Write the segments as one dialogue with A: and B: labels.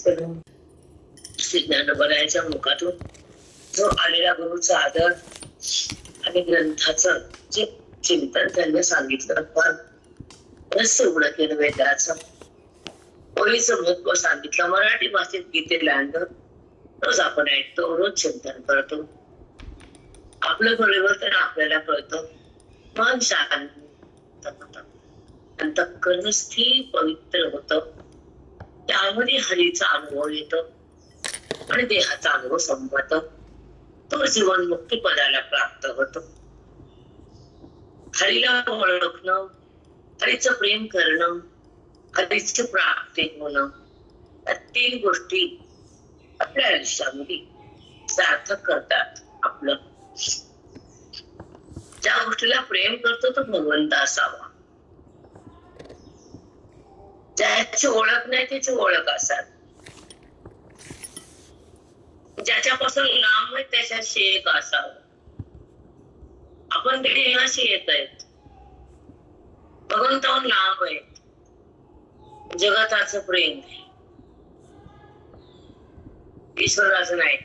A: श्री ज्ञानोबरायांच्या मुखातून जो आलेला गुरुचा आदर आणि ग्रंथाचं जे चिंतन त्यांनी सांगितलं, फार रहस्य उघड केलं वेदाचं, ओळीचं महत्व सांगितलं, मराठी भाषेत गीतेला आणलं. रोज आपण ऐकतो, रोज चिंतन करतो, आपलं परिवर्तन आपल्याला कळतं, मन शांत होतं, अंतःकरण स्थिर पवित्र होतं, त्यामध्ये हरीचा अनुभव येतो आणि देहाचा अनुभव संपतो, तो जीवन मुक्ती पदाला प्राप्त होतो. हरीला ओळखणं, हरीचं प्रेम करणं, हरीची प्राप्ती होणं, या 3 गोष्टी आपल्या आयुष्यामध्ये सार्थक करतात आपलं. ज्या गोष्टीला प्रेम करतो तो भगवंत असावा, ज्याची ओळख नाही त्याची ओळख असावी, ज्याच्यापासून लांब आहे त्याच्याशी एक असावं. आपण देहाशी येत आहेत, भगवंताहून लांब आहेत, जगताचं प्रेम ईश्वराचं नाही.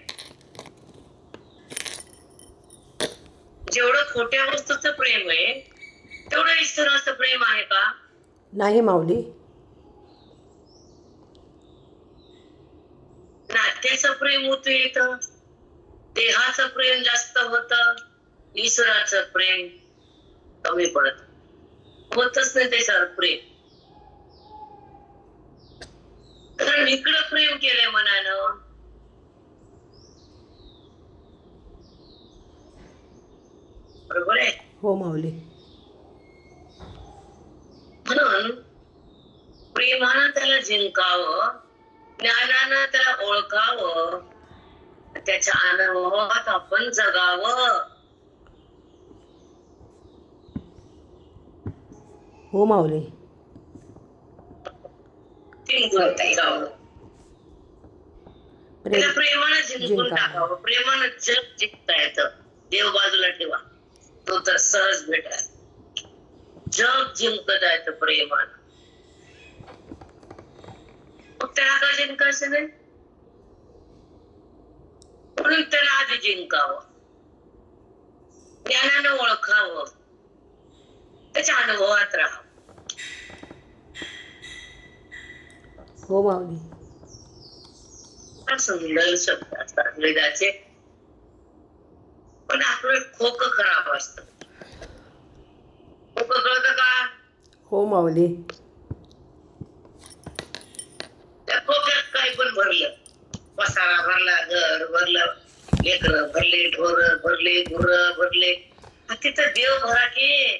A: जेवढं खोट्या वस्तूचं प्रेम आहे तेवढं ईश्वराचं प्रेम आहे का?
B: नाही माऊली.
A: नात्याचं प्रेम होतं येतं, देहाचं प्रेम जास्त होतं, ईश्वराचं प्रेम कमी पडत, होतच नाही त्याच्यावर प्रेम. कारण इकडं प्रेम केलंय मनानं, बरोबर आहे?
B: हो माऊली.
A: म्हणून प्रेमानं त्याला जिंकावं, ज्ञानानं त्याला ओळखावं, त्याच्या अनुभवात आपण जगावं.
B: हो माऊली.
A: त्याला प्रेमानं जिंकून टाकावं, प्रेमानं जग जिंकता येतं. देव बाजूला ठेवा, तो तर सहज भेटाय. जग जिंकता येतं प्रेमानं. मग त्याला का जिंकायचं नाही? म्हणून त्याला आधी जिंकावं, ज्ञानानं ओळखावं, त्याच्या अनुभवात राहावं.
B: हो माऊली.
A: फार सुंदर शब्द असतात वेदाचे, पण आपलं खोकं खराब असतं. खोकं कळतं का?
B: हो माऊली.
A: त्या खोक्यात काही पण भरलं, पसारा भरला, घर भरलं, लेकरं भरले, ढोर भरले, गुर भरले, तिथं देव भरा की,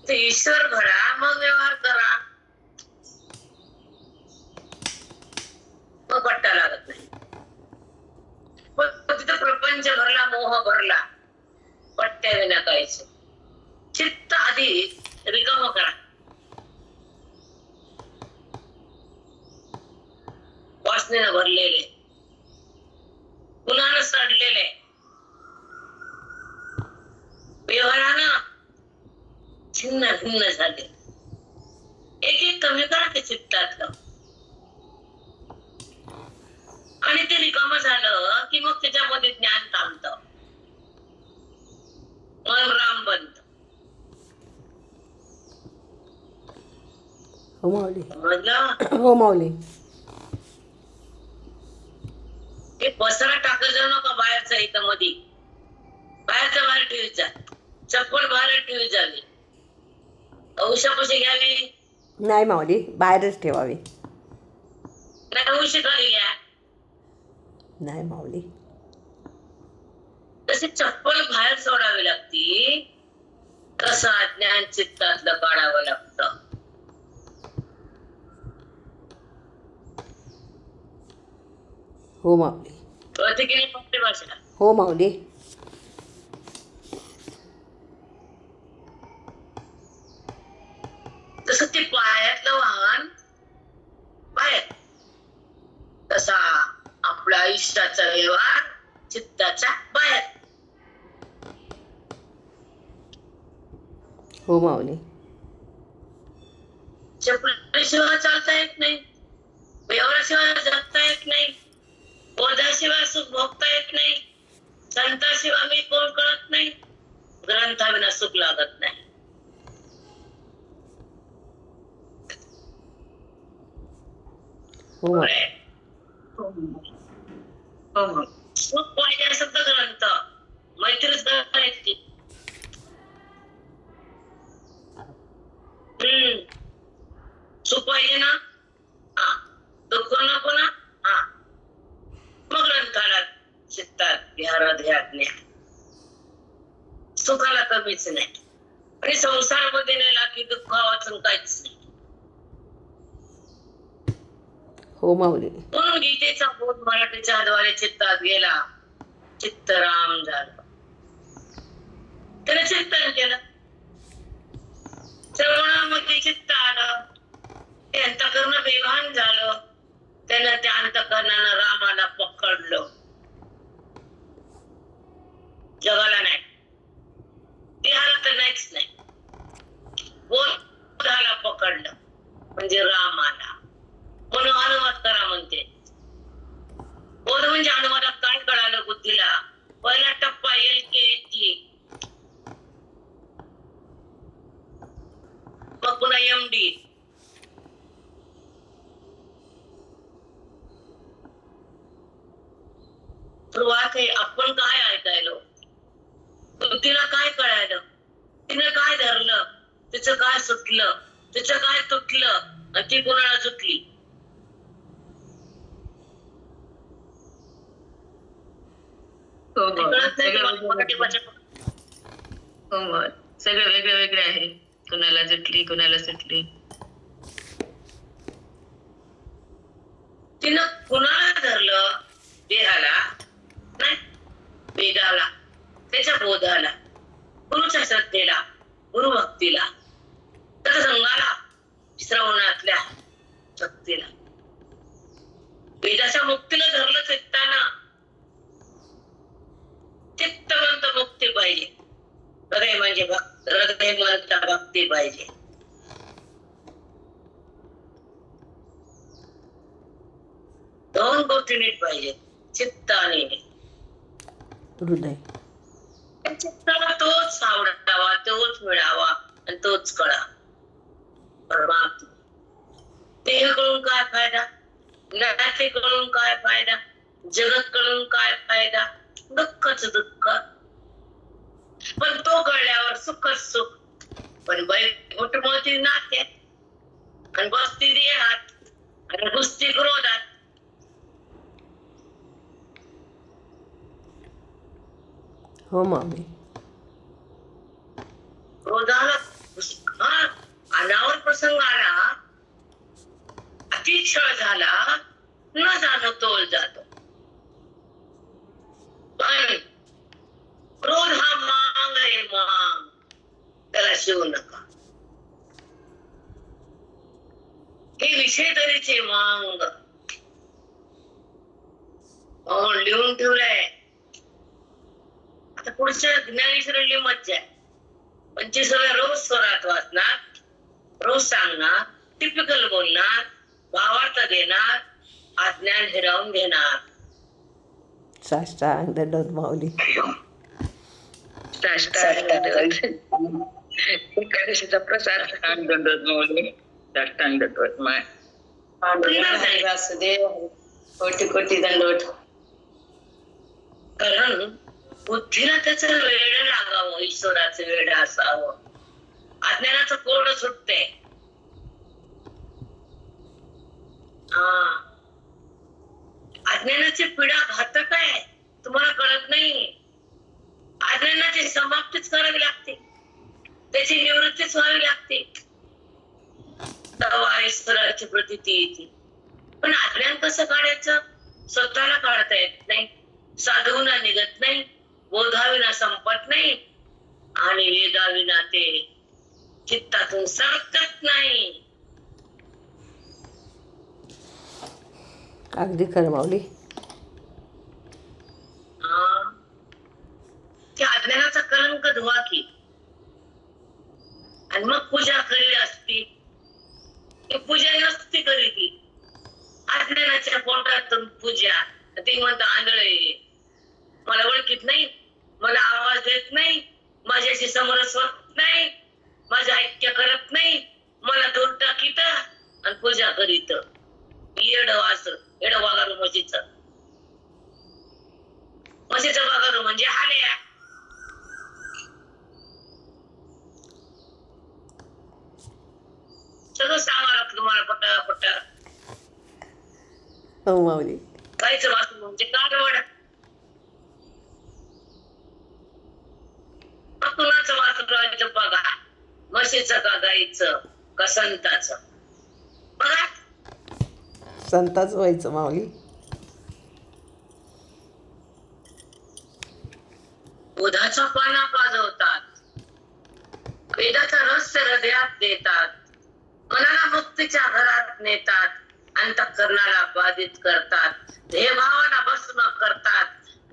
A: ते ईश्वर भरा, मग व्यवहार करा, मग पट्टा लागत नाही. तिथं प्रपंच भरला, मोह भरला, पट्ट्या विना कायच. चित्त आधी रिकाम करा, वासनेनं भरलेले, गुणानं सडलेले, व्यवहारानं छिन्न भिन्न झाले. एक एक कमी करा ते चित्तातलं, आणि ते रिकाम झालं की मग त्याच्यामध्ये ज्ञान थांबतं, मन राम बनतं.
B: हो माऊली.
A: समजलं?
B: हो माऊली.
A: हे पसरा टाकत जाऊ नका बाहेरचा, इथं मध्ये बाहेरच्या बाहेर ठेवायचा, चप्पल बाहेर ठेवी जावी, औषधापाशी घ्यावी
B: नाही माऊली, बाहेरच ठेवावी.
A: नाही, औषध खाली घ्या.
B: नाही माऊली.
A: तसे चप्पल बाहेर सोडावी लागती, तसं अज्ञान चित्तातलं काढावं लागतं.
B: हो माऊली.
A: कळते की नाही फक्त भाषा?
B: हो माऊली.
A: तसं ते पायातलं वाहन बाहेर, तसा आपला इष्टाचा व्यवहार चित्ताचा बाहेर.
B: हो माऊली.
A: चपल्याशिवाय चालता येत येत नाही, व्यवहाराशिवाय जगता येत नाही, बोधाशिवाय सुख भोगता येत नाही, संताशिवाय मी कोण कळत नाही, ग्रंथाविना सुख लागत नाही.
B: हो माऊली.
A: सुख पाहिजे असेल तर ग्रंथ, मैत्रीच आहेत ती. सुख पाहिजे ना, हा. दुःख नको ना, हा. मग ग्रंथाला चित्तात विहारात ध्यान. सुखाला कमीच नाही आणि संसारामध्ये नेला की दुःख वाचून काहीच नाही.
B: हो माऊली.
A: म्हणून गीतेचा बोध मराठीच्या द्वारे चित्तात गेला, चित्तराम झालं. त्याने चिंतन केलं, श्रवणामध्ये चित्त आलं, ते अंतःकरण बेभान झालं. त्यानं त्या अंतःकरणानं रामाला पकडलं, जगाला नाही, देहाला तर नाहीच नाही, बोधाला पकडलं म्हणजे रामाला. म्हणून अनुवाद करा म्हणते. बोध म्हणजे अनुवादात काय कळालं बुद्धीला? पहिला टप्पा LKG, मग पुन्हा MD. सुरुवात आहे आपण काय ऐकायलो, तिला काय कळालं, तिनं काय धरलं, तिचं काय सुटलं, तिचं काय तुटलं आणि ती कोणाला सुटली.
C: सगळं वेगळं वेगळं आहे, कुणाला जुटली कुणाला सुटली.
A: तिनं कुणाला धरलं, देहाला नाही, वेदाला, त्याच्या बोधाला, गुरुच्या श्रद्धेला, गुरुभक्तीला, सत्संगाला, श्रवणातल्या शक्तीला. वेदाच्या मुक्तीला धरलं चित्ताना. चित्तवंत मुक्ती पाहिजे, हृदय म्हणजे हृदय म्हणता भक्ती पाहिजे. दोन गोष्टी नीट पाहिजे, चित्त आणि
B: हृदय.
A: चित्ताला तोच आवडावा, तोच मिळावा आणि तोच कळा. परमात्मा देह कळून काय फायदा, नाते कळून काय फायदा, जगत कळून काय फायदा, दुःखच दुःख. पण तो कळल्यावर सुखच सुख. पण मोठमोठी नाते आणि बसती देहात आणि गुस्ती क्रोधात.
B: हो माऊली.
A: क्रोधाला अनावर प्रसंग आला, अतिक्षय झाला, न जाणं तोल जातो. पण क्रोध हा मांग आहे, मांग, त्याला शिवू नका. हे विषय तरीचे मांग लिहून ठेवलंय. आता पुढच्या ज्ञानेश्वरी मज्जा आहे. 25व्या रोज स्वरात वाचणार, रोज सांगणार, टिपिकल बोलणार, भावार्थ देणार, अज्ञान हिरावून घेणार.
B: साष्टांग दंडवत माऊली.
C: एकादशीचा प्रसाद साष्टांग दंडवत माऊली. साष्टांग दंडवत माय.
A: कोटी कोटी दंडवत. कारण बुद्धीला त्याच वेळ लागावं, ईश्वराचं वेळ असावं. अज्ञानाचं कोरड सुटते. अज्ञानाची पीडा घातक आहे, तुम्हाला कळत नाही. अज्ञानाची समाप्तीच करावी लागते, त्याची निवृत्तीच व्हावी लागते, तेव्हा ईश्वराची प्रतीती येते. पण अज्ञान कसं काढायचं? स्वतःला काढता येत नाही, साधूना निघत नाही, बोधाविना संपत नाही आणि वेदाविना ते चित्तातून सरकत नाही.
B: अगदी खरं माऊली.
A: त्या अज्ञानाचा कलंक धुवा की, आणि मग पूजा करी असती, पूजा नसती करी की. पूजा. ती म्हणतं आंधळे, मला ओळखीत नाही, मला आवाज देत नाही, माझ्याशी समरस होत नाही, माझं ऐक्य करत नाही, मला दूर टाकीत आणि पूजा करीत. येड वागारू म्हशीचं वागारू म्हणजे हाल्या. सगळं सांगावं लागतं तुम्हाला पटापट.
B: हो माऊली.
A: गाईचं वासरू म्हणजे कालवड. कुणाचं वासरू बघा, म्हशीचं का गाईचं का संताचं? बघा,
B: संताच व्हायचं माऊली.
A: दुधाचा पाना पाजवतात, वेदाचा रहस्य हृदयात देतात, मनाला मुक्तीच्या घरात नेतात, अंतःकरणाला बाधित करतात, ध्येयभावाला भस्म करतात,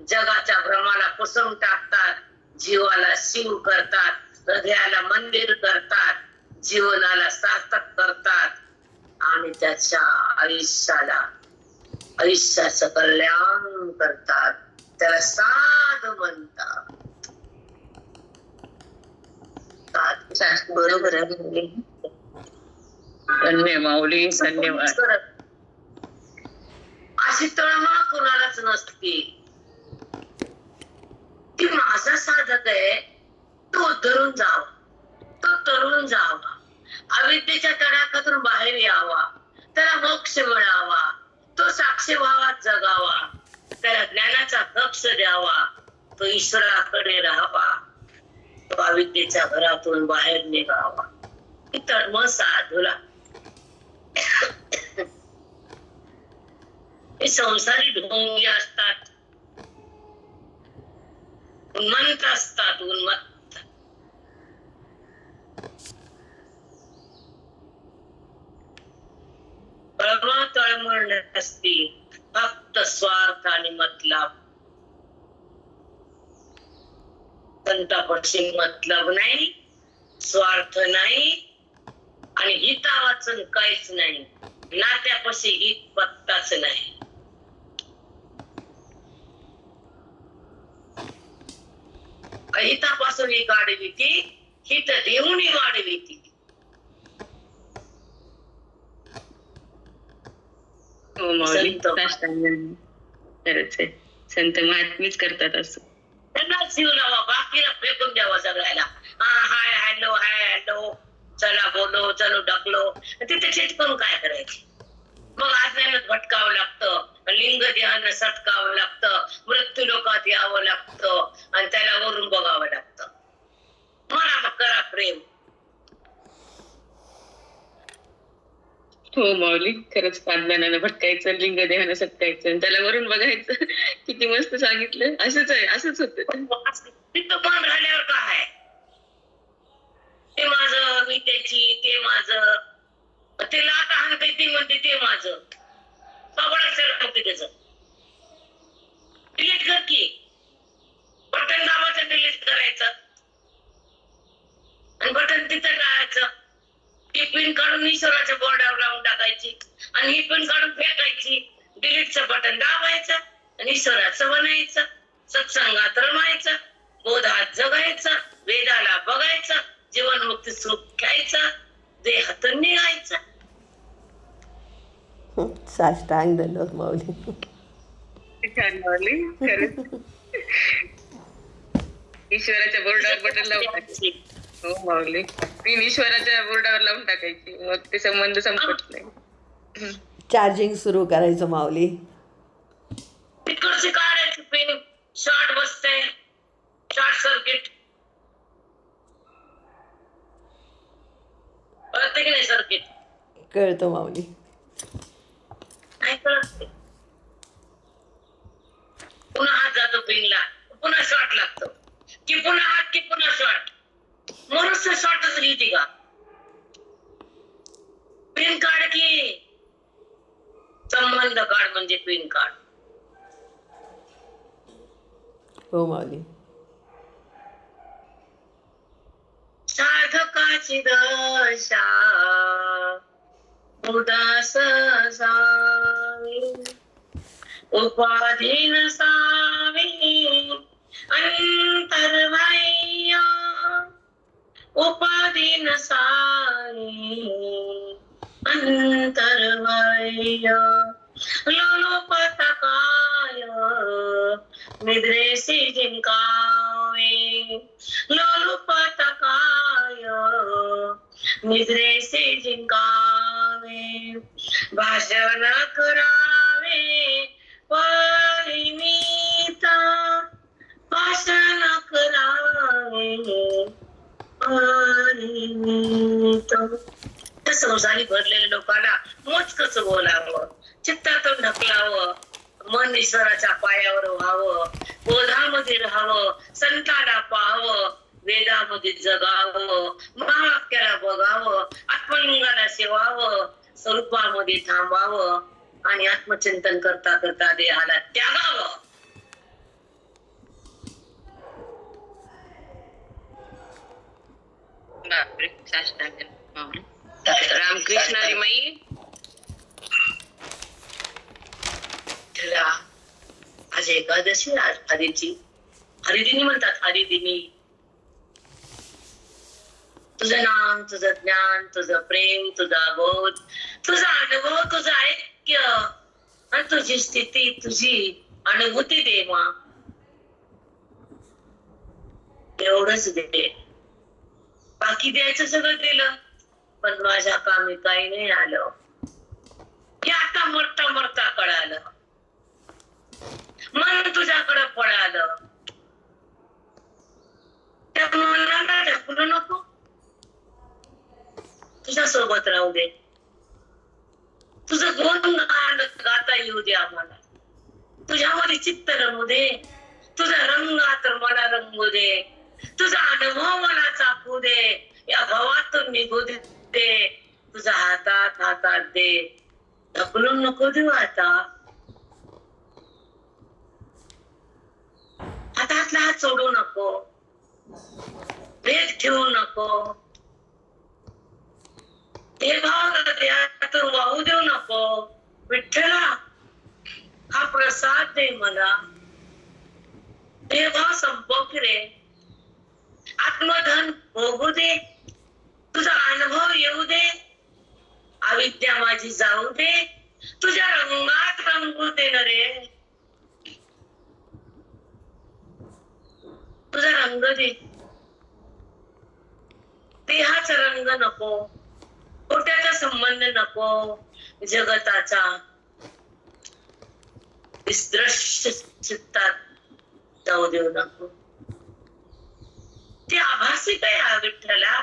A: जगाच्या भ्रमाला पुसून टाकतात, जीवाला शिव करतात, हृदयाला मंदिर करतात, जीवनाला सार्थक करतात आणि त्याच्या आयुष्याचं कल्याण करतात. त्याला साधू म्हणतात.
C: बरोबर आहे. धन्य माऊली, धन्यवाद.
A: अशी तळमळ कोणालाच नसते की माझा साधक आहे, तो धरून जावा, तो तरुण जावा, अविद्येच्या तडाख्यातून बाहेर यावा, त्याला मोक्ष मिळावा, तो साक्षी भावात जगावा, त्याला ज्ञानाचा कक्ष द्यावा, तो ईश्वराकडे राहावा, तो अविद्येच्या घरातून बाहेर निघावा. ही तळमळ साधूला. हे संसारी ढोंगी असतात, उन्मत्त असतात, उन्मत्त. तळमळ नसते, फक्त स्वार्थ आणि मतलब. संतापाशी मतलब नाही, स्वार्थ नाही आणि हितावाचन काहीच नाही. नात्यापाशी हित पत्ताच नाही. अहितापासून ही गाडवी ती, हित देऊन वाढवी ती.
C: हो माऊली, खरंच आहे. संत महात्मीच करतात असं.
A: त्यांना जीव लावा, बाकीला फेकून द्यावा सगळ्याला. हाय हॅलो, चला बोलो, चलो ढकलो, तिथे चिटकून काय करायचे? मग आज्ञानात भटकावं लागतं, लिंग देहानं सटकावं लागतं, मृत्यू लोकात यावं लागतं आणि त्याला वरून बघावं लागतं. मला मग करा प्रेम.
C: हो माऊली, खरंच ज्ञानानं भटकायचं, लिंग देहानं सटकायचं आणि त्याला वरून बघायचं. किती मस्त सांगितलं. असंच आहे, असंच होतं.
A: तिथं पण राहिल्यावर काय, ते माझं, मी त्याची, ते माझं, ते लाट हाणते, ती म्हणते ते माझं. सगळं त्याच डिलीट कर की, बटन दाबायचं, डिलीट करायचं आणि बटन तिथं टाळायचं. ही पिन काढून ईश्वराच्या बोर्डावर लावून टाकायची आणि ही पिन काढून फेकायची. डिलीटचं बटन दाबायचं आणि ईश्वराचं बनायचं. सत्संगात रमायचं, बोधात जगायचं, वेदाला बघायचं, जीवनमुक्ती सुख घ्यायचं, देहातून निघायचं.
B: साष्टांग दंडवत माऊली.
C: छान माऊली, खरंच. ईश्वराच्या बोर्डावर बटन लावून टाकायची. हो माऊली, पिन ईश्वराच्या बोर्डावर लावून टाकायची, मग ते संबंध संपत नाही.
B: चार्जिंग सुरू करायचं माऊली.
A: तिकडची काढायची पिन, शॉर्ट बसते, शॉर्ट सर्किट. कळते की नाही सर्किट?
B: कळतं माऊली.
A: नाही कळत. पुन्हा हात जातो पिनला, पुन्हा शॉर्ट लागतो, की पुन्हा हात, की पुन्हा शॉर्ट. मनुष्य शॉर्टच घेते का? पिन कार्ड की संबंध कार्ड म्हणजे पिन कार्ड.
B: हो माऊली.
A: साधकाची दशा उदास जावी, उपाधी नसावी अंतर्बाह्य, उपाधी नसावी अंतर्बाह्य, लोलुपता काय निद्रेसी जिंकावे, लोलुपता काय निद्रेसी जिंकावे, भाषण करावे परिमित, भाषण करावे परिमित. त्या संसारी भरलेल्या लोकांना मोजकच बोलावं, चित्तातून ढकलावं, मन ईश्वराच्या पायावर व्हावं, बोधामध्ये राहावं, संतांना पाहावं, वेदामध्ये जगावं, महावाक्याला बघावं, आत्मलिंगाला सेवावं, स्वरूपामध्ये थांबावं आणि आत्मचिंतन करता करता देहाला त्यागावं.
C: बापरे, साष्टांग माऊली. रामकृष्ण हरी माई.
A: त्याला आज एकादशी, आज हरीची हरिदिनी म्हणतात. हरिदिनी तुझं नाम, तुझं ज्ञान, तुझं प्रेम, तुझा बोध, तुझा अनुभव, तुझं ऐक्य आणि तुझी स्थिती, तुझी अनुभूती दे मा. एवढंच दे, बाकी द्यायचं सगळं दिलं पण माझ्या कामी काही नाही आलं. हे आता मरता मरता कळालं. मन तुझ्याकडे पळालं, त्या मनाला ढकलू नको, तुझ्या सोबत राहू दे. तुझं गुण गाता येऊ दे आम्हाला, तुझ्यामध्ये चित्त रमू दे, तुझा रंगात मला रंगू दे, तुझा अनुभव मला चाकू दे, या भावातून निघू दे, तुझा हातात हातात दे. ढकलून नको देऊ आता, हातातला हात सोडू नको, भेद ठेवू नको, हे भाव यातून वाहू देऊ नको. विठ्ठला हा प्रसाद दे मला, हे भाव संपव की रे. आत्मधन भोगू दे, तुझा अनुभव येऊ दे, अविद्या माझी जाऊ दे, तुझ्या रंगात रंगू दे न रे. तुझा रंग दे, देहाचा रंग नको, खोट्याचा संबंध नको, जगताचा दृश्य चित्तात जाऊ देऊ नको. ते आभासी काय हा विठ्ठला,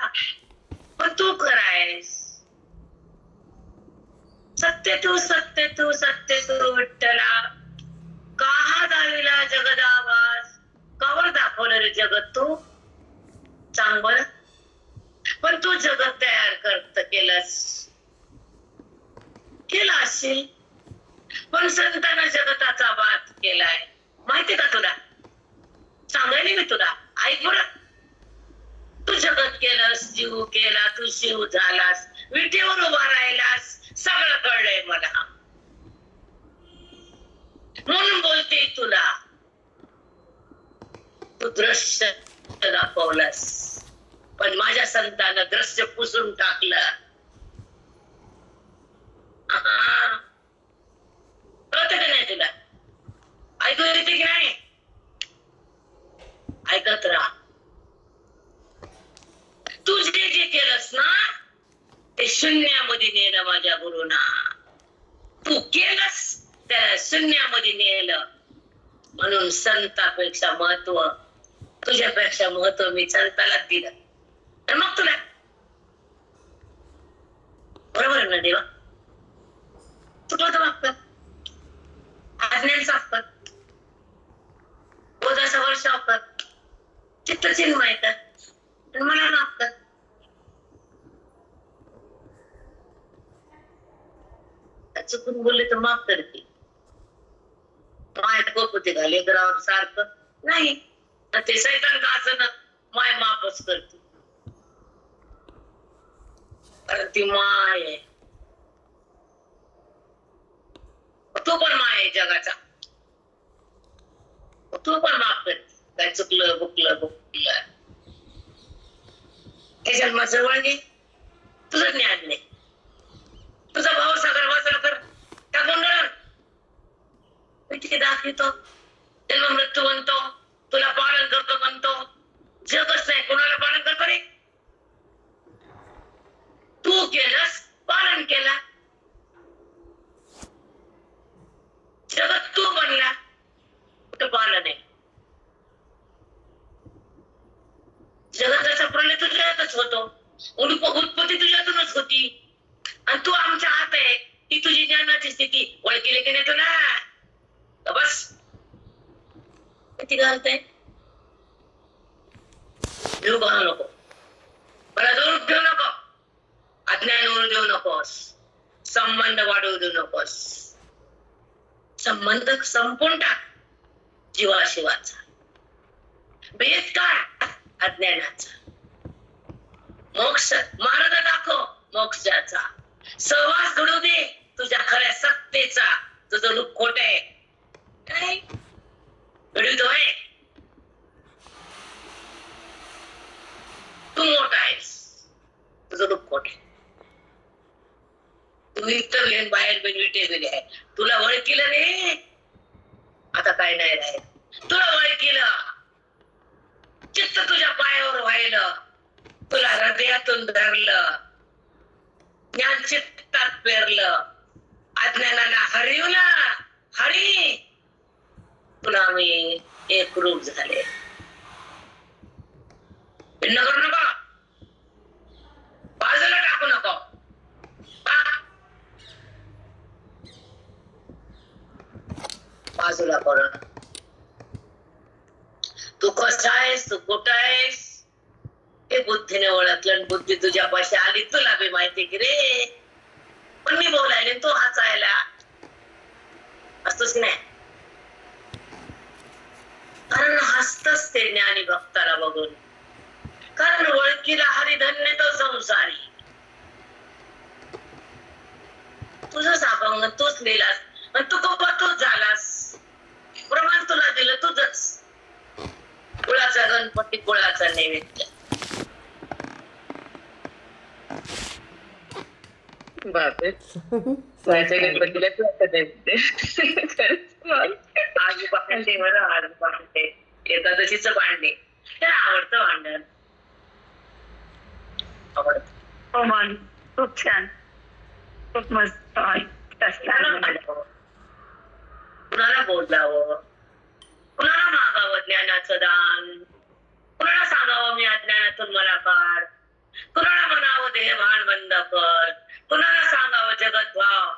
A: पण तू खरायस. सत्य तू सत्य तू सत्य तू विठ्ठला. का हा दाविला जगदाभास, कावर दाखवलं रे जगत तू. सांग बर, पण तू जगत तयार केलं असेल, पण संतांना जगताचा बात केलाय. माहिती का तुला, सांगायला मी तुला. ऐक बरं, तू जगत केलंस, जीव केला, तू शिव झालास, विटेवर उभा राहिलास, सगळं कळलंय मला. म्हणून बोलते तुला, तू दृश्य दाखवलंस, पण माझ्या संतानं दृश्य पुसून टाकलं. कळतं का नाही तुला, ऐकू येते की नाही. ऐकत राहा. तू जे जे केलंस ना ते शून्यामध्ये नेलं माझ्या गुरुना. तू केलंस त्याला शून्यामध्ये नेलं. म्हणून संतापेक्षा महत्व, तुझ्यापेक्षा महत्व मी संताला दिलं. तर मग तुला बरोबर आहे ना देवा. चुकलं तर माफ कर, अज्ञान साफ कर, बोधाचा वर साफ कर, चित्त चिन्मय कर, आणि मला माफ कर. चुकून बोलले तर माफ करते. मायात गोपते घाले ग्रावर सारखं नाही, ते सैतान का असं ना माय माफच करते. कारण ती माय आहे, तो पण माय आहे जगाचा. तू पण माफ कर. काय चुकलं बुकलं हे जन्माचं वळ घे. तुझं ज्ञान नाही. तुझा भाऊ सागर टाकून किती दाखवतो. जन्म मृत्यू म्हणतो. तुला पालन करतो म्हणतो. जगच नाही कोणाला पालन करतो रे. तू केलंस पालन केला. जगत तू बनला कुठं पालन आहे. जगताचा प्रलय तुझ्यातच होतो. उत्पत्ती तुझ्यातूनच होती. आणि तू आमच्या हात आहे. ही तुझी ज्ञानाची स्थिती ओळखली की नाही तुला. बस किती घालतंय. देऊ बनू नको. मला दूर ठेवू नको. अज्ञान होऊ देऊ नकोस. संबंध वाढवू देऊ नकोस. संबंध संपून टाक जीवाशिवाचा. भेद काढ अज्ञानाचा. मोक्ष मार्ग दाखव मोक्षाचा. सहवास घडू दे तुझ्या खऱ्या सत्तेचा. तुझं रूप खोट आहे काय घडतोय. तू मोठा आहेस. तुझं रूप खोट आहे. तू इतर घेऊन बाहेर विटे गेले आहे. तुला ओळखीलं रे. आता काय नाही राहील. तुला ओळखीलं. चित्त तुझ्या पायावर व्हायलं. तुला हृदयातून धरलं. ज्ञान चित्तात पेरलं. अज्ञानाला हरवलं. हरी तुला मी एक रूप झाले. भिन्न करू नको. बाजूला टाकू नको. बाजूला करू. तू कसा आहेस. तू कुठं आहेस हे बुद्धीने ओळखलं. बुद्धी तुझ्या पाशी आली. तुला बी माहिती की रे. पण मी बोलायले तो हसायला असतोच की नाही. कारण हसतच ते ज्ञानी भक्ताला बघून. कारण ओळखीला हरिधन्य तो संसारी. तुझंच अभंग तूच लिहिलास. तू कोपा तूच झालास. प्रमाण तुला दिलं तुझच. कुळाचा गणपती कुळाचा नैवेद्य.
C: बापरे माझ्या गणपतीला तू आता नैवेद्य.
A: आजू पाहते बरं. आजू पाहते एकादशीचं भांडे. त्याला आवडतं भांडण. आवडत.
D: हो मन खूप छान. खूप मस्त.
A: कुणाला बोलावं. कुणाला मागावं ज्ञानाचं दान. कुणाला सांगावं मी अज्ञानातून मला काढ. कुणाला म्हणावं देह भान बंद कर. कुणाला सांगावं जगत व्हाव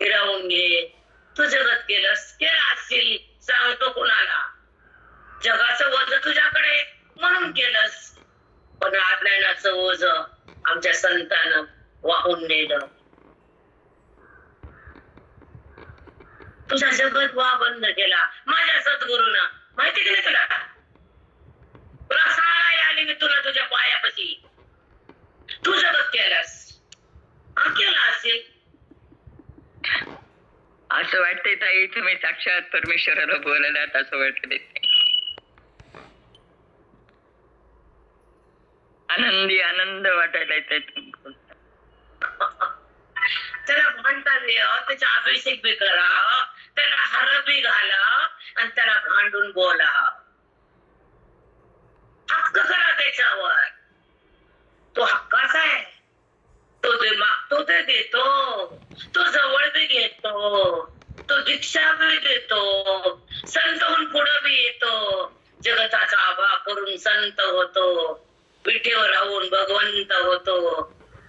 A: हिरावून घे. तू जगत केलंस केलं असतील. सांगतो कुणाला. जगाचं ओझ तुझ्याकडे म्हणून केलंस. पण अज्ञानाचं ओझ आमच्या संतानं वाहून नेलं. तुझा जगत व्हा बंद केला माझ्या सद्गुरूनं. माहिती की नाही तुला. तुला सांगायला आली मी तुला तुझ्या पायापाशी. तू जगत केलास. केला असेल.
C: असं वाटतंय ताई तुम्ही साक्षात परमेश्वराला बोलायलात असं वाटत. आनंदी आनंद वाटायला येत.
A: त्याला म्हणता त्याचा अभिषेक बी करा. त्याला हार बी घाला. आणि त्याला भांडून बोला. हक्क करा त्याच्यावर. तो हक्काचा आहे. तो ते मागतो ते देतो. तो जवळ बी घेतो. तो दीक्षा बी देतो. संत होऊन पुढे बी येतो. जगताचा आभा करून संत होतो. विठेवर राहून भगवंत होतो.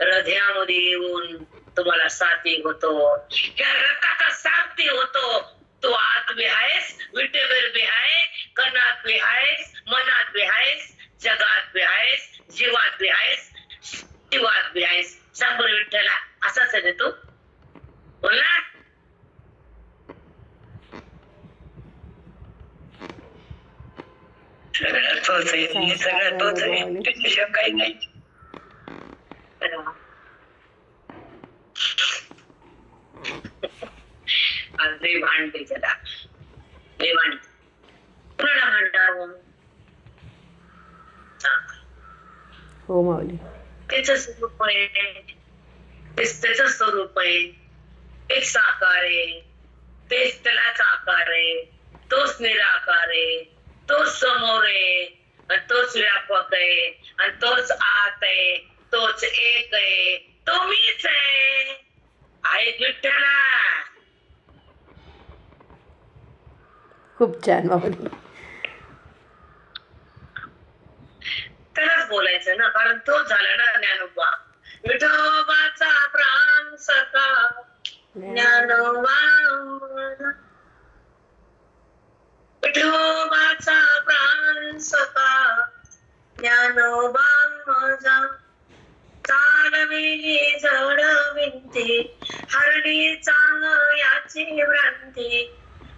A: हृदयामध्ये येऊन तुम्हाला साथी होतो. त्या रथाचा सारथी होतो. तू आत बी आहेस. विटेवर बी आहे. कणात बी आहेस. मनात बी आहेस. जगात बी आहेस. जीवात बी आहेस. शिवात बी आहेस. सांग विठ्ठला असाच आहे तू बोल ना. सगळं तोच आहे. सगळं तोच आहे. त्याच्याशिवाय काही नाही. भांडते त्याला. भांडते कुणाला मांडावं सांग.
B: हो माऊली.
A: त्याच स्वरूप आहे, त्याच स्वरूप आहे, एक साकार आहे, तेच त्यालाच आकार आहे, तोच निराकार आहे, तोच समोर आहे आणि तोच व्यापक आहे आणि तोच आत आहे, तोच एक आहे, तो मीच आहे. ऐक विठ्ठला.
B: खूप छान माऊली.
A: त्यालाच बोलायचं ना, कारण तोच झाला ना ज्ञानोबा. विठोबाचा प्राण सखा ज्ञानोबा माझा. विठोबाचा प्राण सखा ज्ञानोबा माझा. चालविली जड विंती हरणी चांग याची भ्रांती.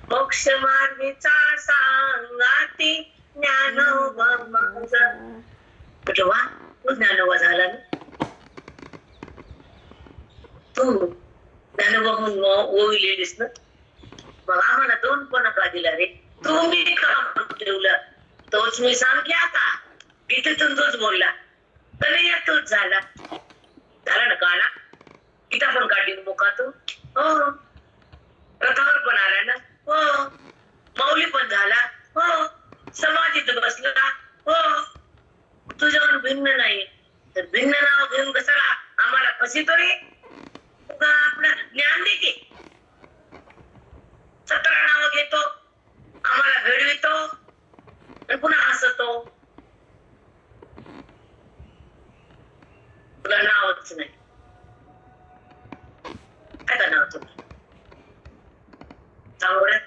A: मोक्ष मार्गीचा सांगाती ज्ञानोबा माझा. विठोबा तू ज्ञानोबा झाला ना. तू ज्ञानोबा म्हणून ओविलेलीस ना. मग आम्हाला दोन पण का दिला रे. तू मी का ठेवलं. तोच मी सांग की आता इथून तोच बोलला तर तोच झाला. झाला ना काना. इथं पण काढली मुखातून. हो. रथावर पण आला ना. हो. माऊली पण झाला. हो. समाधीत बसला. हो. तुझ्यावर भिन्न नाही तर भिन्न नाव घेऊन कशाला आम्हाला कशी तरी आपलं ज्ञान दे की. 17 नाव घेतो, आम्हाला घडवितो आणि पुन्हा हसतो. तुला नावच नाही. काय का नाव तुला सांग बरं.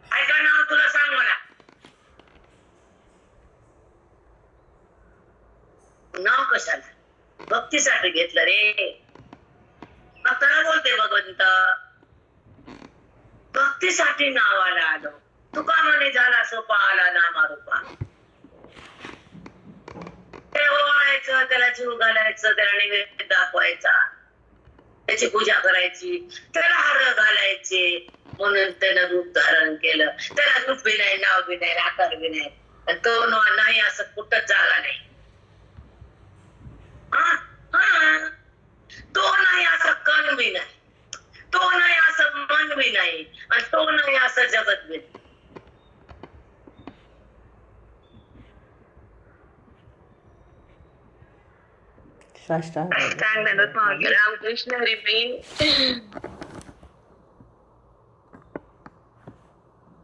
A: काय का नाव तुला सांग मला. नाव कशाला. भक्तीसाठी घेतलं रे. भक्ताला बोलते भगवंत. भक्तीसाठी नावाला आलो. तुका म्हणे झाला सोपा आला नामारूपा. त्याला ओवाळायचं, त्याला जीव घालायचं, त्याला नैवेद्य दाखवायचा, त्याची पूजा करायची, त्याला हार घालायचे. म्हणून त्यानं रूप धारण केलं. त्याला रूप बी नाही, नाव बी नाही, आकार बी नाही. आणि तो नाही असं कुठंच जागा नाही. तो नाही असं कण बी नाही, तो नाही असं मन बी नाही आणि तो नाही असं जगत बी नाही.
B: साष्टांग.
C: रामकृष्ण हरी.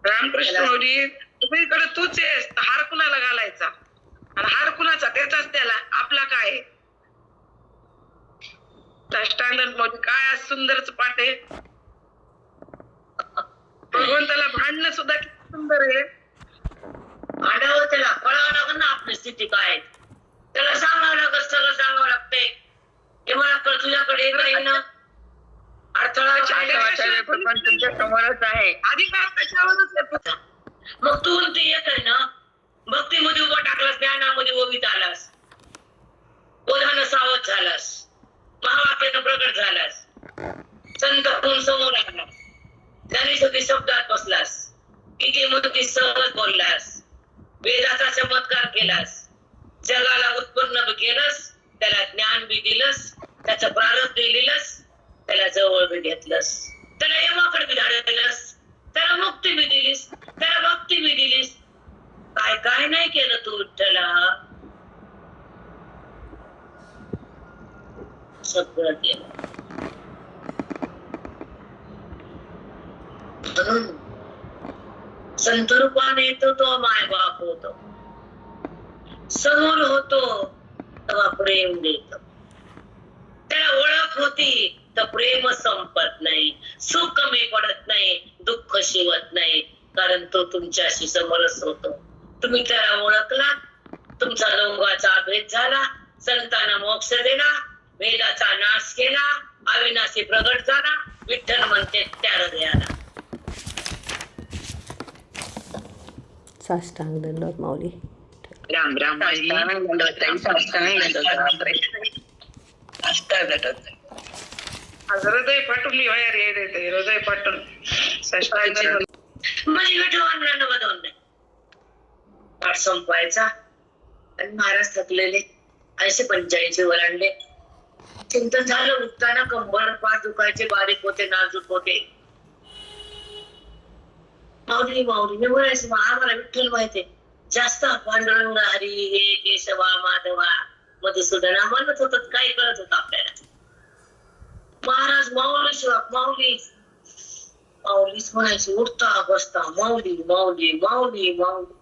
C: रामकृष्ण हरी. तुम्हीकडे तूच आहेस. हार कुणाला घालायचा आणि हार कुणाचा त्याचाच त्याला आपला काय. साष्टांग मध्ये काय आज सुंदरच पाठ आहे. भगवंताला भांडणं सुद्धा किती सुंदर आहे.
A: भांडावं त्याला कळावं लागेल ना आपली स्थिती काय आहे. त्याला सांगावं लागत, सगळं सांगावं लागतंय. हे मला कळ तुझ्याकडे येत ना. अडथळा
C: तुमच्या समोरच आहे. अधिकार त्याच्यावरच येतो.
A: मग तू ते येत आहे ना. भक्तीमध्ये उभा टाकलास, ज्ञानामध्ये ओवीत आलास, बोधानं सावध झालास, महावाक्यानं प्रकट झालास, संत होऊन समोर आलास, ज्ञानेश्वरी शब्दात बसलास, गीतेमध्ये सहज बोललास, वेदाचा चमत्कार केलास, जगाला उत्पन्न बी केलंस, त्याला ज्ञान बी दिलंस, त्याचं प्रारब्ध दिलंस, त्याला जवळ बी घेतलंस, त्याला यमाकडे बी धाडलंस, त्याला मुक्ती बी दिलीस, त्याला भक्ती बी दिलीस. काय काय नाही केलं तू विठ्ठला. सगळं केलं. म्हणून संत रूपाने येतो तो माय बाप होतो. समोर होतो तेव्हा प्रेम देतो. त्याला ओळख होती तर प्रेम संपत नाही, सुख कमी पडत नाही, दुःख शिवत नाही. कारण तो तुमच्याशी समरस होतो. तुम्ही त्याला ओळखला, तुमचा लोकाचा भेद झाला, संतांना मोक्ष दिला, वेदाचा नाश केला, अविनाशी प्रगट झाला. विठ्ठल म्हणते त्या हृदयाला.
B: साष्टांग दंडवत माऊली.
C: राम राम. हृदय फाटून बाहेर येते. हृदय फाटून
A: म्हणजे विठू आणलं बदवून नाही. पाठ संपवायचा आणि महाराज थकलेले 80-85 ओलांडले. चिंतन झालं. उठताना कंबर पाठ दुखायचे, बारीक होते, नाजूक होते. माऊली माऊली मी म्हणायचं आम्हाला विठ्ठल माहितीये जास्त. पांडुरंग हरी हे केशवा माधवा मधुसूदना म्हणत होत, काय कळत होत आपल्याला. महाराज माऊली शिवा माऊली माऊलीच म्हणायची. उठता बसता माऊली माऊली माऊली माऊली.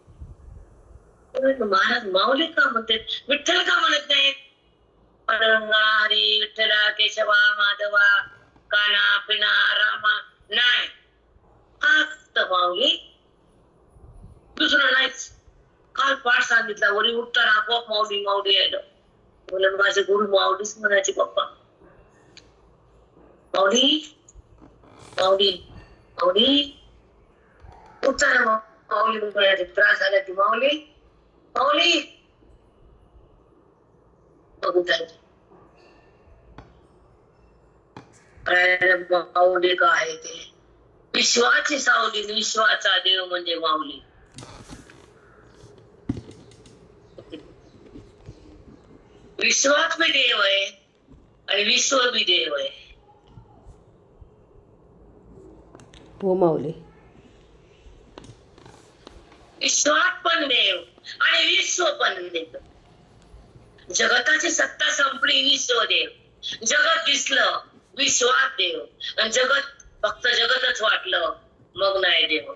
A: महाराज माऊली का म्हणते, विठ्ठल का म्हणत नाही? पांडुरंग हरी विठ्ठला केशवा माधवा काना पिना रामा नाही, फक्त माऊली, दुसरं नाहीच. काल पाठ सांगितला, वरी उठताना आपोआप माऊली माऊली यायला. म्हणून माझे गुरु माऊलीच म्हणायचे, पप्पा माऊली माऊली माऊली. उठताना माऊली म्हणायचे. त्रास झाला की माऊली माऊली बघू जायचे. माऊली का आहे ते? विश्वाची सावली, विश्वाचा देव म्हणजे माऊली. विश्वात बी देव आहे आणि विश्व बी देव आहे.
B: हो माऊली.
A: विश्वात पण देव आणि विश्व पण देव. जगताची सत्ता संपली, विश्व देव. जगत दिसलं, विश्वात देव. आणि जगत फक्त जगतच वाटलं, मग नाही देव.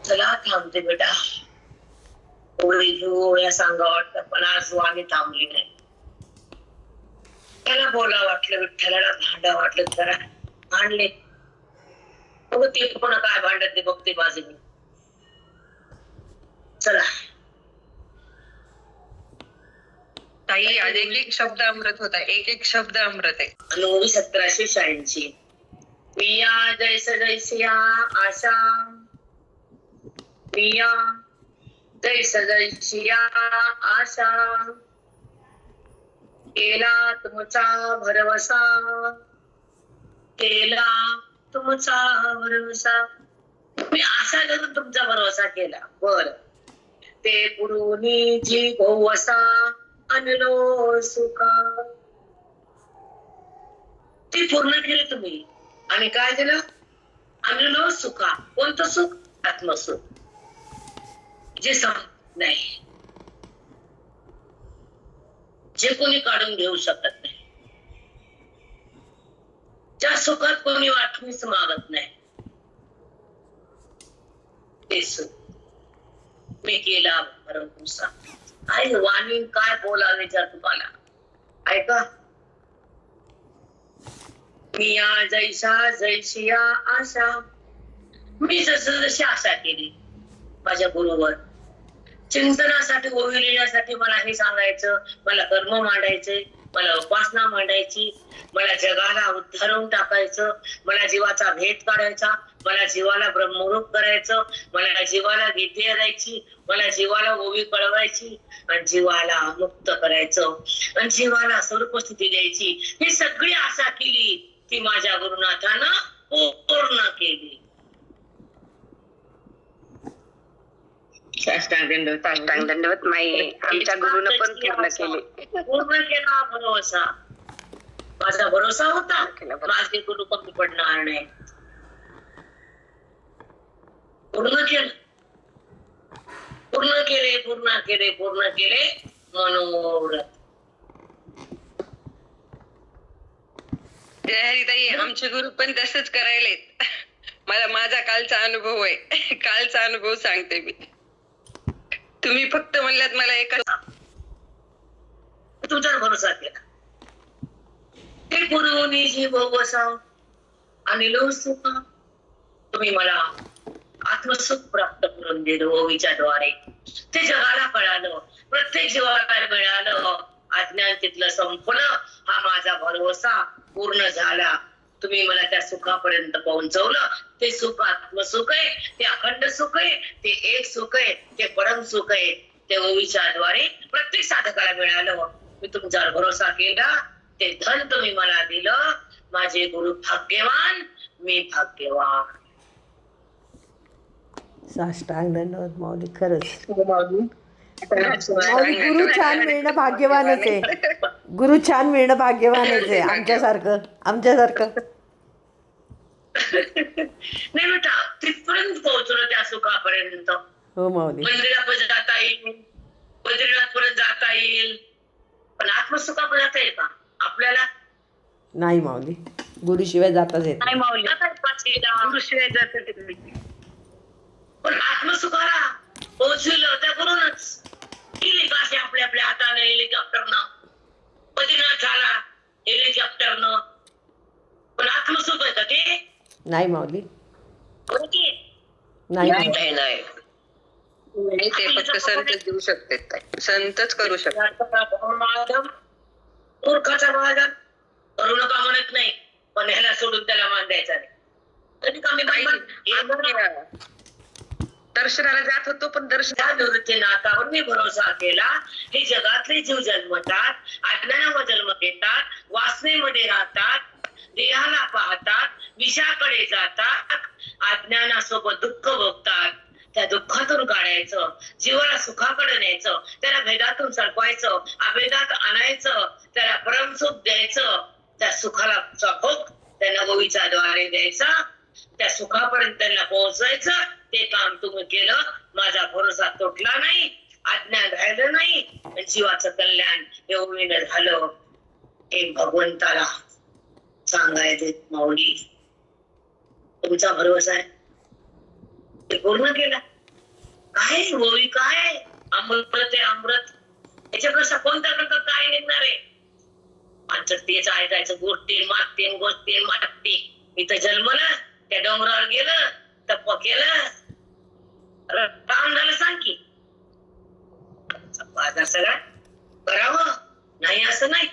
A: चला थांबते बेटा. ओळी घेऊ सांगा वाटतं, पण आज वाणी थांबली नाही. त्याला बोला वाटलं, विठ्ठलाला भांडा वाटलं, जरा भांडले. बघ ते पण काय भांडत ते बघते बाजूने. चला
C: ताई, आज एक एक शब्द अमृत होता, एक एक शब्द अमृत आहे.
A: 1786. पिया जैस जैसिया आशा, पिया जैस जैसिया आशा, केला तुमचा भरवसा, केला तुमचा भरवसा. मी आशा धरून तुमचा भरवसा केला. बर ते पुरुनी जी भोवसा आणलो सुखा. ती पूर्ण केली तुम्ही आणि काय दिलं? आणलो सुखा. कोणतं सुख? आत्मसुख, जे संपत नाही, जे कोणी काढून घेऊ शकत नाही, ज्या सुखात कोणी वाटणीच मागत नाही, ते सुख मी केला भरवसा. आई वाणी काय बोलावे विचार तुम्हाला, ऐका. मी या जैसा जैसिया आशा. मी जसं जशी आशा केली माझ्या गुरुवर, चिंतनासाठी ओवी लिहिण्यासाठी मला हे सांगायचं, मला कर्म मांडायचे, मला उपासना मांडायची, मला जगाला उद्धारून टाकायचं, मला जीवाचा भेद काढायचा, मला जीवाला ब्रह्मरूप करायचं, मला जीवाला गीते द्यायची, मला जीवाला ओवी कळवायची आणि जीवाला मुक्त करायचं आणि जीवाला स्वरूप स्थिती द्यायची. ही सगळी आशा केली, ती माझ्या गुरुनाथानं पूर्ण केली.
C: दंडवत माई, आमच्या गुरुनं पण पूर्ण केले.
A: पूर्ण केला भरोसा. माझा भरोसा होता माझे गुरु कमी पडणार नाही. पूर्ण केलं, पूर्ण केले, पूर्ण केले, पूर्ण केले मनोरथ.
C: हरिताई, आमचे गुरु पण तसंच करायलेत. मला माझा कालचा अनुभव आहे, कालचा अनुभव सांगते मी. तुम्ही फक्त म्हणलात मला एका
A: तुमच्यावर भरोसा केला. ते गुरुनी जी भोवसा आणि लो सुख, तुम्ही मला आत्मसुख प्राप्त करून दिलं ओवीच्या द्वारे. ते जगाला कळालं, प्रत्येक जीवाला मिळालं, अज्ञान तिथलं संपलं. हा माझा भरोसा पूर्ण झाला. तुम्ही मला त्या सुखापर्यंत पोहोचवलं. ते सुख आत्मसुख आहे, ते अखंड सुख आहे, ते एक सुख आहे, ते परम सुख आहे. ते ओवीच्या द्वारे प्रत्येक साधकाला मिळालं. मी तुमच्यावर भरोसा केला, ते धन तुम्ही मला दिलं. माझे गुरु भाग्यवान, मी भाग्यवान.
B: साष्टांग दंडवत माऊली, खरंच
A: हो माऊली.
B: माऊली गुरु छान मिळणं भाग्यवानच आहे. गुरु छान मिळणं भाग्यवानच आहे. आमच्यासारखं
A: नाही बेटा, तिथपर्यंत पोहोचलो त्या सुखापर्यंत.
B: हो माऊली.
A: मंदिरापर्यंत जाता येईल, बद्रीनाथ पर्यंत जाता येईल, पण आत्मसुखापर्यंत जाता येईल का आपल्याला?
B: नाही माऊली, गुरुशिवाय जाताच येत
D: नाही माऊली,
A: जाता येत पाचवीला.
D: गुरुशिवाय जात तुम्ही.
A: पण आत्मसुखाला पोहोचलो त्या करूनच गेली काशी आपल्या आपल्या हाताने हेलिकॉप्टरनं, बद्रीनाथाला हेलिकॉप्टरनं. पण आत्मसुख आहे का ते?
B: नाही माऊली,
A: हो की?
B: नाही
C: नाही
B: माऊली.
C: नाही नाही नाही, ते फक्त संतच देऊ शकतात, संतच करू शकतात.
A: मूर्खाचा मार्ग करू नका म्हणत नाही, पण ह्याला सोडून त्याला मान द्यायचा नाही. कधी कमी
C: दर्शनाला जात होतो, पण दर्शन
A: त्या निवृत्ती नाथावर मी भरोसा केला. हे जगातले जीव जन्मतात, अज्ञानावर जन्म घेतात, वासनेमध्ये राहतात, देहाला पाहतात, विषाकडे जातात, अज्ञानासोबत दुःख भोगतात. त्या दुःखातून काढायचं, जीवाला सुखाकडे न्यायचं, त्याला भेदातून सरकवायचं, अभेदात आणायचं, त्याला परमसुख द्यायचं, त्या सुखाला भोग त्यांना गोवीच्या द्वारे द्यायचा, त्या सुखापर्यंत त्यांना पोहोचायचं. ते काम तुम्ही केलं, माझा भरोसा तुटला नाही, अज्ञान राहिलं नाही, जीवाचं कल्याण एवढं झालं. हे भगवंताला सांगायचे माऊली, तुमचा भरोसा आहे ते पूर्ण केला. काय गोवी, काय अमृत आहे अमृत, याच्यापेक्षा कोणत्या प्रकार काय निघणार आहे? पंचतीच ऐकायचं, गोष्टी मागती. इथं जन्मलं, त्या डोंगरावर गेलं, तप केलं, काम झालं. सांग की बाजार सगळा करावं नाही असं नाही.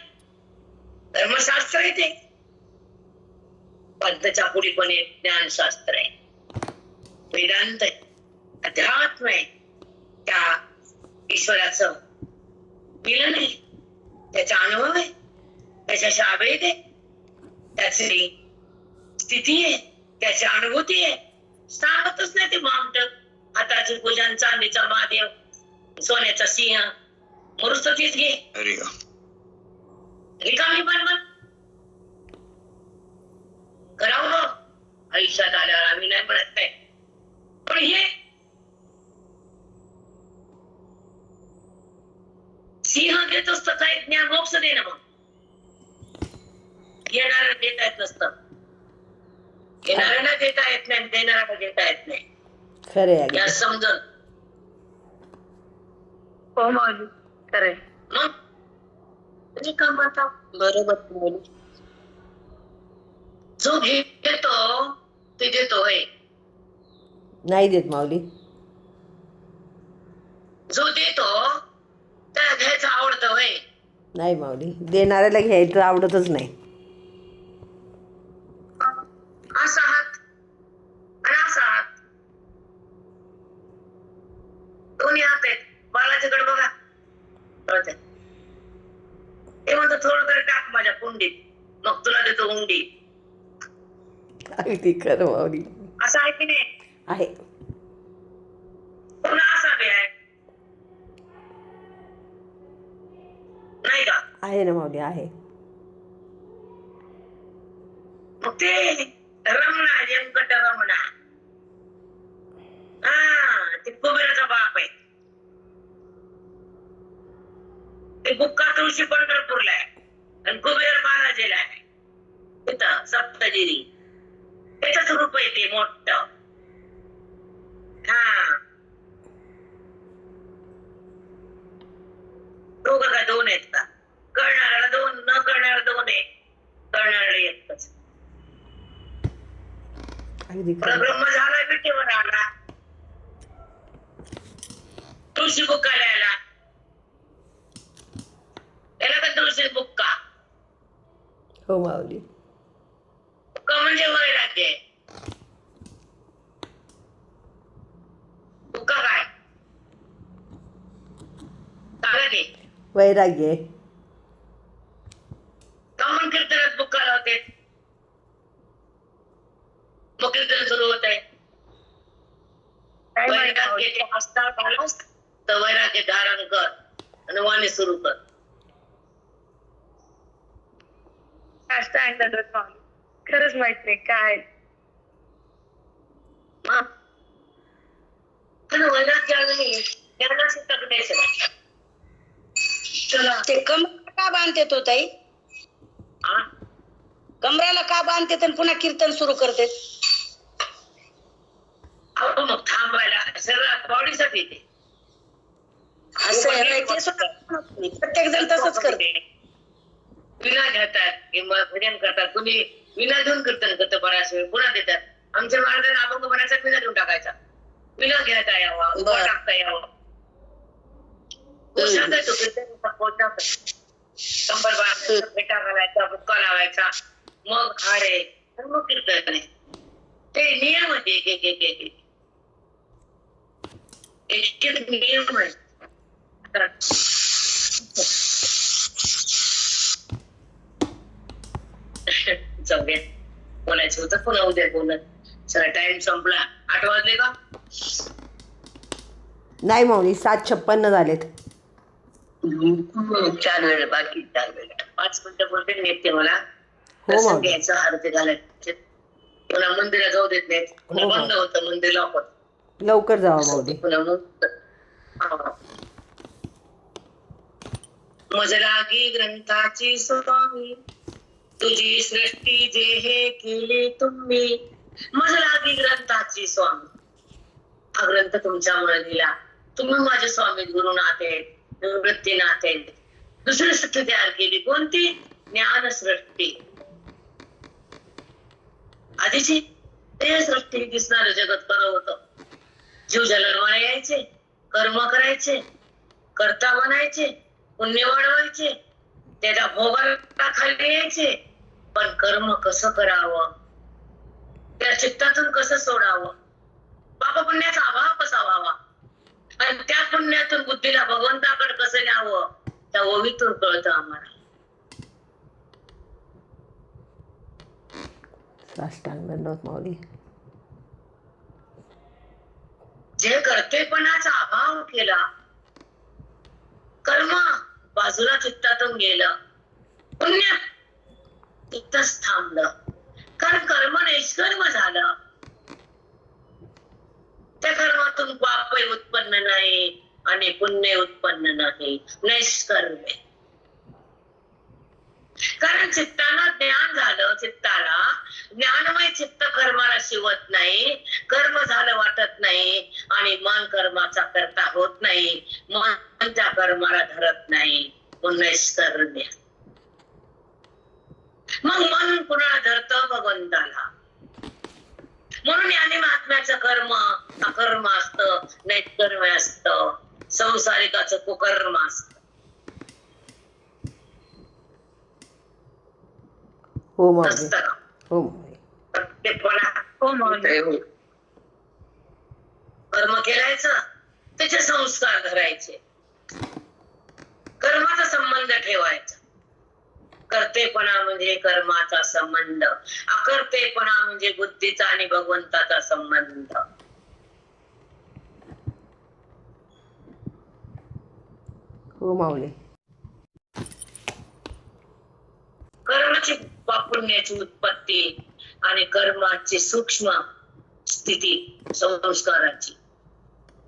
A: धर्मशास्त्र आहे ते, पंथच्या पुढे पण एक ज्ञानशास्त्र आहे, वेदांत आहे, अध्यात्म आहे. त्या ईश्वराचं मिलन आहे, त्याचा अनुभव आहे, त्याच्याशी अभेद आहे, त्याची स्थिती आहे, त्याची अनुभूती आहे. सांगतच नाही ते मामट. हाताची पूजन, चांदीचा महादेव, सोन्याचा सिंह, मरुस्त तीच घे रिकामी पण करावं आयुष्यात आल्यावर. आम्ही नाही म्हणत नाही, पण हे सिंह देतोच तसा एक ज्ञान मोक्ष दे ना. मग येणाऱ्या देता येत नसतं, येणाऱ्याला देता येत नाही, देणाऱ्याला देता येत नाही.
B: खरे
A: या समजून
D: हो माऊली, खरंय.
A: मग काम आता
C: बरोबर.
A: जो घेतो ते देतो होय,
B: नाही देत माऊली.
A: जो देतो त्याला घ्यायचं आवडतं होय.
B: नाही माऊली, देणाऱ्याला घ्यायचं आवडतच नाही.
A: असा हात आणि असा हात, दोन्ही हात आहेत. बालाजीकडे बघा, कळतंय. ते म्हणतो थोडं तरी टाक माझ्या कुंडीत, मग तुला देतो हुंडी.
B: अगदी खरं माऊली.
A: असं आहे की नाही?
B: आहे.
A: पुन्हा असा बी आहे, नाही का?
B: आहे ना माऊली, आहे.
A: मग ते रमणा, व्यंकट रमणा, हा ते कुबेराचा बाप आहे. ते बुक्का तुळशी पंढरपूरला आहे आणि कुबेर बालाजीला आहे, तिथं सप्तगिरी. त्याच रूप आहे ते मोठ. हा दोघं का दोन आहेत का? कळणाऱ्याला दोन, न कळणाऱ्याला दोन आहे, कळणाऱ्याला एकच.
B: अगदी खरं.
A: ब्रह्म झाला, विटेवर आला, तुळशी बुक्काला आला. त्याला का तुळशी बुक्का?
B: हो माऊली.
A: बुक्का म्हणजे वैराग्य आहे. बुक्का काय? सांगा की.
B: वैराग्य.
A: कमन कीर्तनात बुक्का लावते, मग कीर्तन सुरू होत आहे. झालास तर वैराग्य धारण कर आणि वाणी सुरू कर.
D: साष्टांग दंडवत माऊली. खरंच माहित नाही काय.
A: हा. पण वैराग्य नाही ज्ञानाची तज्ञाच नाही. चला
E: ते कमराला का बांधते तो ताई?
A: हा.
E: कमराला का बांधते आणि पुन्हा कीर्तन सुरू करते?
A: अहो मग थांबायला सगळं बॉडीसाठी ते.
E: असं आहे होय, ते सुद्धा प्रत्येक जण तसंच करते.
A: विना घेतात किंवा भजन करतात. कुणी विना घेऊन कीर्तन करतं बऱ्याच वेळ पुन्हा देतात. आमच्या महाराजांना अभंग म्हणायचा विना घेऊन टाकायचा. विना घेता यावा, उभा
E: बरं.
A: टाकता यावं. पोशाख आहे तो कीर्तनाचा पोशाख आहे. शंभर बारा फेटा घालायचा, बुक्का लावायचा, मग हार आहे आणि मग कीर्तन आहे. ते नियम आहे एक एक एक एक एक एक नियम आहे. जाऊया बोलायचं होतं पुन्हा उद्या बोलत. चला टाइम संपला. 8 वाजले का?
B: नाही माऊली 7:56 झालेत.
A: 4 वेळ बाकी 4 वेळ 5 मिनिटं बोलते नेते मला.
B: हो
A: दर्शन
B: माऊली.
A: घ्यायचं हारते घालायचे. पुन्हा मंदिरात जाऊ देत नाहीत. पुन्हा
B: हो, हो.
A: बंद होतं मंदिर लॉक होतं.
B: लवकर जावा माऊली.
A: पुन्हा मग हा. मजलागी ग्रंथाची स्वामी तुझी सृष्टी जे हे केले तुम्ही. मजलागी ग्रंथाची स्वामी. हा ग्रंथ तुमच्यामुळे दिला. तुम्ही माझे स्वामी गुरुनाथ आहेत, निवृत्तीनाथ आहेत. दुसरी सृष्टी तयार केली कोणती? ज्ञान सृष्टी. आधीची ते सृष्टी दिसणारं जगत खरं होतं. जीव जन्माला यायचे, कर्म करायचे, कर्ता बनायचे, पुण्य वाढवायचे, त्याच्या भोगाला खाली यायचे. पण कर्म कसं करावं, त्या चित्तातून कसं सोडावं, पाप पुण्याचा अभाव कसा व्हावा आणि त्या पुण्यातून बुद्धीला भगवंताकडे कसं न्यावं, त्या ओवीतून कळतं आम्हाला.
B: साष्टांग दंडवत माऊली.
A: जे कर्तेपणाचा अभाव केला, कर्म बाजूला चित्तातून गेलं, पुण्य तिथंच थांबलं. कारण कर्म निष्कर्म झालं. त्या कर्मातून पापही उत्पन्न नाही आणि पुण्य उत्पन्न नाही, नैष्कर्म्य. कारण चित्ताला ज्ञान झालं. चित्ताला ज्ञानमय चित्त कर्माला शिवत नाही, कर्म झालं वाटत नाही आणि मन कर्माचा करता होत नाही, मन त्या कर्माला धरत नाही, नैष्कर्म्य. मग मन कुणाला धरतं? भगवंताला. म्हणून याने महात्म्याचं कर्म अकर्म असतं, नैष्कर्म्य असतं, संसारिकाचं कुकर्म असतं.
B: हो माऊली.
A: असतं का?
B: हो माऊली.
D: हो माऊली.
A: कर्म केलायचं, त्याचे संस्कार धरायचे, कर्माचा संबंध ठेवायचा. कर्तेपणा म्हणजे कर्माचा संबंध, अकर्तेपणा म्हणजे बुद्धीचा आणि भगवंताचा संबंध.
B: हो माऊली.
A: कर्माची पुण्याची उत्पत्ती आणि कर्माची सूक्ष्म स्थिती संस्काराची.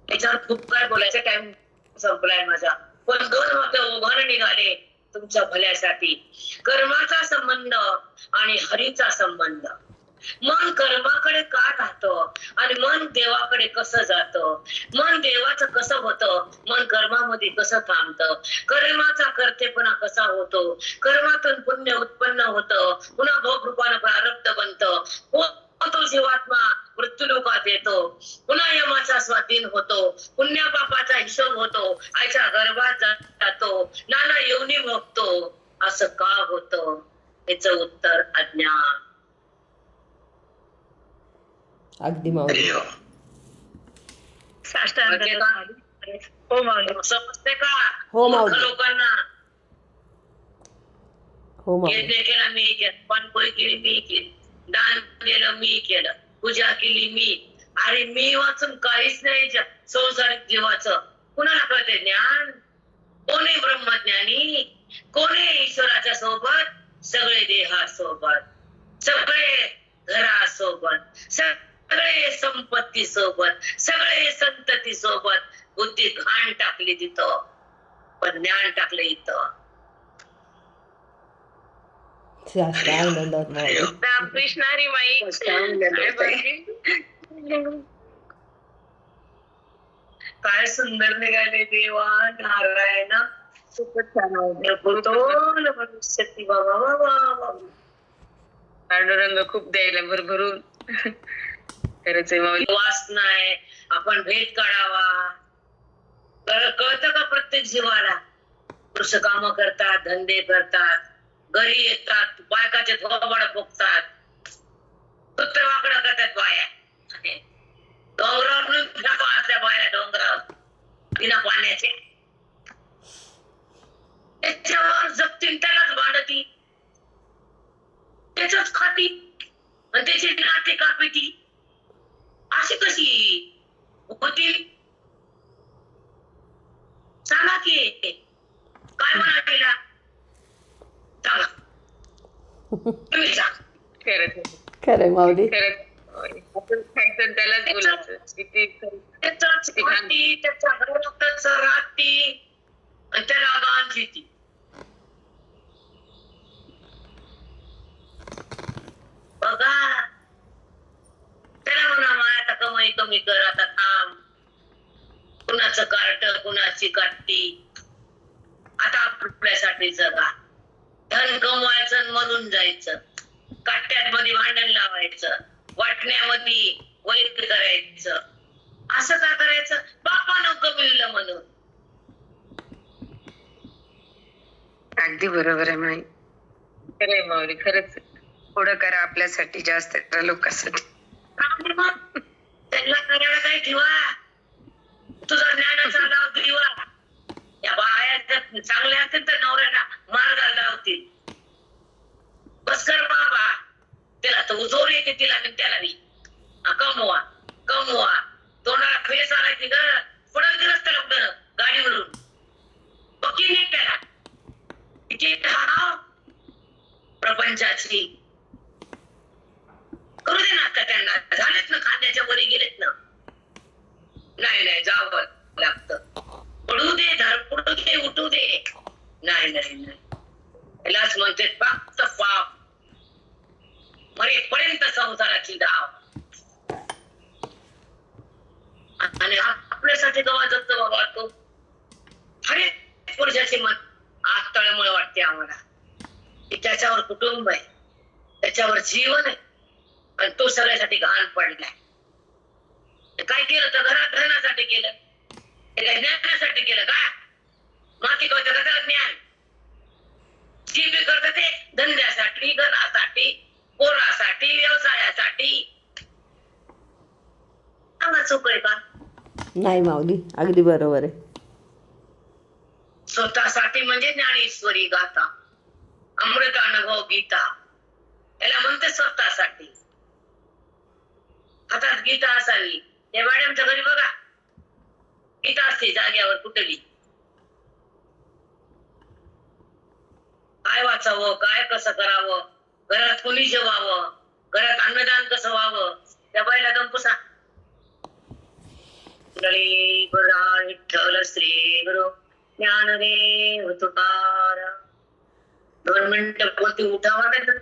A: त्याच्यावर खूप काय बोलायचं, टाइम संपलाय माझा. पण 2 वाक्य ओघाने निघाले तुमच्या भल्यासाठी. कर्माचा संबंध आणि हरीचा संबंध. मन कर्माकडे का राहतं आणि मन देवाकडे कसं जातं, मन देवाचं कसं होतं, मन कर्मामध्ये कसं थांबतं, कर्माचा कर्तेपणा कसा होतो, कर्मातून पुण्य उत्पन्न होतं, पुन्हा भोग रूपानं प्रारब्ध बनतं, तो जीवात्मा मृत्यूलोकात येतो, पुन्हा यमाचा स्वाधीन होतो, पुण्य पापाचा हिशोब होतो, आईच्या गर्भात जातो, नाना योनी भोगतो. असं का होतं? याचं उत्तर अज्ञान.
B: अगदी माऊली.
D: साष्टांग दंडवत माऊली. हो माऊली.
A: समजते का?
B: हो
A: मूर्ख
B: माऊली.
A: लोकांना
B: हो माऊली.
A: यज्ञ केला मी केलं, पाणपोळी केली मी केली, दान केलं मी केलं, पूजा केली मी, अरे मी वाचून काहीच नाही संसारिक जीवाचं. कुणाला कळते ज्ञान? कोणी ब्रह्मज्ञानी, कोणी ईश्वराच्या सोबत, सगळे देहासोबत, सगळे घरासोबत, सगळे संपत्ती सोबत, सगळे संतती सोबत. बुद्धी घाण टाकली तिथं, पण ज्ञान टाकलं इथं.
B: जास्त आनंद होत माऊली.
D: रामकृष्ण हरी माई.
A: काय सुंदर निघाले देवा, नारायण.
E: खूपच छान वाटलं.
A: भविष्यती बाबा बाबा.
C: पांडुरंग खूप द्यायला भरभरून. खरंच आहे माऊली.
A: वासना आहे, आपण भेद काढावा. कळतं का प्रत्येक जीवाला? पुरुष काम करतात, धंदे करतात, घरी येतात, बायकाचे थोबड फुकतात, कुत्र वाकडं करतात बाया. डोंगरावर असल्या बाया, डोंगरावर बिना पाण्याचे. त्याच्यावर जगतील त्यालाच भांडती, त्याच खाती आणि त्याचे नाते कापिती. अशी कशी होतील? सांगा की काय म्हणाला? सांगा, तुम्ही सांगा.
C: खरंच
B: खरंय माऊली.
C: खरंच आपण खायचं त्यालाच बोलायचं. किती
A: त्याचाच खाती, त्याच्या घरातच राहती आणि त्याला गांज येते. बघा, त्याला म्हणा मला आता कमाई कमी कर, आता थांब. कुणाचं कार्ट, कुणाची काठी. आता आपल्यासाठी जगा. धन कमवायचं आणि मरून जायचं. काट्यात मध्ये भांडण लावायचं, वाटण्यामध्ये वैर करायचं. असं का करायचं? बापानं कमविलं म्हणून.
C: अगदी बरोबर आहे माई. खरंय माऊली. खरंच पुढं करा आपल्यासाठी, जास्त करा लोकांसाठी.
A: त्यांना करायला काही ठेवा. तुझा ज्ञानाचा लाव दिवा. या बाया चांगल्या असतील तर नवऱ्याला मार्गाला लावतील. बस कर बाबा, त्याला तर उजोर येते, तिला मी त्याला मी. कमवा कमवा. तोंडाला फेस आलाय की ग, पडल दिवस त्याला कुठं गाडीवरून. बघी नीट त्याला किती हाव प्रपंचाची. करू दे ना आता त्यांना. झालेत ना, खांद्याच्या वरी गेलेत ना. नाही नाही, जावं लागतं. पडू दे, धडपडू दे, उठू दे. नाही नाही नाही, यालाच म्हणते फक्त पाप. मरेपर्यंत संसाराची धाव. आणि आपल्यासाठी गवा जगतो बाबा तो. हरे पुरुषाची मन आत तळमळ वाटते आम्हाला की त्याच्यावर कुटुंब आहे, त्याच्यावर जीवन आहे, आणि तो सगळ्यासाठी घाण पडलाय. काय केलं तर घरात राहण्यासाठी केलं, ज्ञानासाठी केलं का? माती करत ज्ञान. जी बी करत ते धंद्यासाठी, घरासाठी, पोरासाठी, व्यवसायासाठी. सांगा चूक आहे का?
B: नाही माऊली, अगदी बरोबर आहे.
A: स्वतःसाठी म्हणजे ज्ञानेश्वरी गाथा, अमृत अनुभव गीता. याला म्हणते स्वतःसाठी. हातात गीता असावी. या मॅडमच्या घरी बघा, गीता असते जाग्यावर कुठली. काय वाचावं, काय कसं करावं, घरात कोणी जेवावं, घरात अन्नदान कसं व्हावं, त्या बाईला दंपुसा. विठ्ठल श्री गुरु ज्ञानदेव तुकाराम. 2 मिनिटं बोलती, उठावा नाही तर